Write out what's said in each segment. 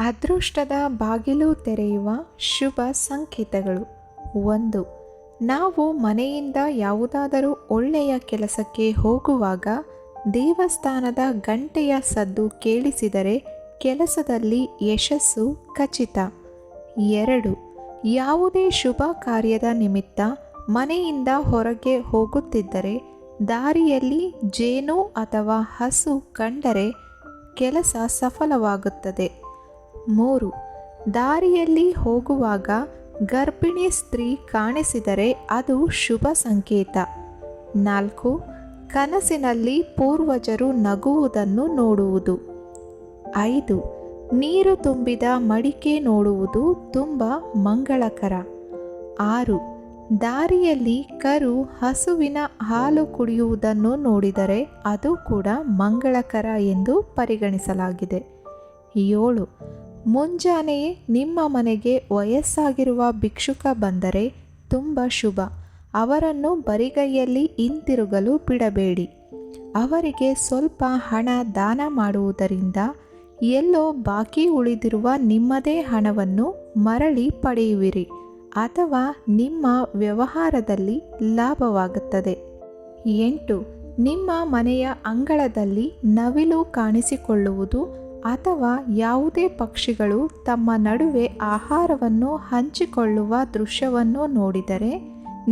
ಅದೃಷ್ಟದ ಬಾಗಿಲು ತೆರೆಯುವ ಶುಭ ಸಂಕೇತಗಳು. 1. ನಾವು ಮನೆಯಿಂದ ಯಾವುದಾದರೂ ಒಳ್ಳೆಯ ಕೆಲಸಕ್ಕೆ ಹೋಗುವಾಗ ದೇವಸ್ಥಾನದ ಗಂಟೆಯ ಸದ್ದು ಕೇಳಿಸಿದರೆ ಕೆಲಸದಲ್ಲಿ ಯಶಸ್ಸು ಖಚಿತ. 2. ಯಾವುದೇ ಶುಭ ಕಾರ್ಯದ ನಿಮಿತ್ತ ಮನೆಯಿಂದ ಹೊರಗೆ ಹೋಗುತ್ತಿದ್ದರೆ ದಾರಿಯಲ್ಲಿ ಜೇನು ಅಥವಾ ಹಸು ಕಂಡರೆ ಕೆಲಸ ಸಫಲವಾಗುತ್ತದೆ. 3. ದಾರಿಯಲ್ಲಿ ಹೋಗುವಾಗ ಗರ್ಭಿಣಿ ಸ್ತ್ರೀ ಕಾಣಿಸಿದರೆ ಅದು ಶುಭ ಸಂಕೇತ. 4. ಕನಸಿನಲ್ಲಿ ಪೂರ್ವಜರು ನಗುವುದನ್ನು ನೋಡುವುದು. 5. ನೀರು ತುಂಬಿದ ಮಡಿಕೆ ನೋಡುವುದು ತುಂಬ ಮಂಗಳಕರ. 6. ದಾರಿಯಲ್ಲಿ ಕರು ಹಸುವಿನ ಹಾಲು ಕುಡಿಯುವುದನ್ನು ನೋಡಿದರೆ ಅದು ಕೂಡ ಮಂಗಳಕರ ಎಂದು ಪರಿಗಣಿಸಲಾಗಿದೆ. 7. ಮುಂಜಾನೆಯೇ ನಿಮ್ಮ ಮನೆಗೆ ವಯಸ್ಸಾಗಿರುವ ಭಿಕ್ಷುಕ ಬಂದರೆ ತುಂಬ ಶುಭ. ಅವರನ್ನು ಬರಿಗೈಯಲ್ಲಿ ಹಿಂತಿರುಗಲು ಬಿಡಬೇಡಿ. ಅವರಿಗೆ ಸ್ವಲ್ಪ ಹಣ ದಾನ ಮಾಡುವುದರಿಂದ ಎಲ್ಲೋ ಬಾಕಿ ಉಳಿದಿರುವ ನಿಮ್ಮದೇ ಹಣವನ್ನು ಮರಳಿ ಪಡೆಯುವಿರಿ ಅಥವಾ ನಿಮ್ಮ ವ್ಯವಹಾರದಲ್ಲಿ ಲಾಭವಾಗುತ್ತದೆ. 8. ನಿಮ್ಮ ಮನೆಯ ಅಂಗಳದಲ್ಲಿ ನವಿಲು ಕಾಣಿಸಿಕೊಳ್ಳುವುದು ಅಥವಾ ಯಾವುದೇ ಪಕ್ಷಿಗಳು ತಮ್ಮ ನಡುವೆ ಆಹಾರವನ್ನು ಹಂಚಿಕೊಳ್ಳುವ ದೃಶ್ಯವನ್ನು ನೋಡಿದರೆ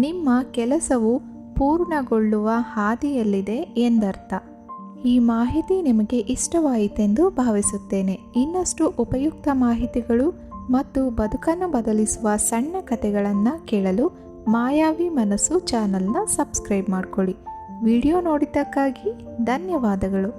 ನಿಮ್ಮ ಕೆಲಸವು ಪೂರ್ಣಗೊಳ್ಳುವ ಹಾದಿಯಲ್ಲಿದೆ ಎಂದರ್ಥ. ಈ ಮಾಹಿತಿ ನಿಮಗೆ ಇಷ್ಟವಾಯಿತೆಂದು ಭಾವಿಸುತ್ತೇನೆ. ಇನ್ನಷ್ಟು ಉಪಯುಕ್ತ ಮಾಹಿತಿಗಳು ಮತ್ತು ಬದುಕನ್ನು ಬದಲಿಸುವ ಸಣ್ಣ ಕಥೆಗಳನ್ನು ಕೇಳಲು ಮಾಯಾವಿ ಮನಸ್ಸು ಚಾನಲ್ನ ಸಬ್ಸ್ಕ್ರೈಬ್ ಮಾಡಿಕೊಳ್ಳಿ. ವಿಡಿಯೋ ನೋಡಿದ್ದಕ್ಕಾಗಿ ಧನ್ಯವಾದಗಳು.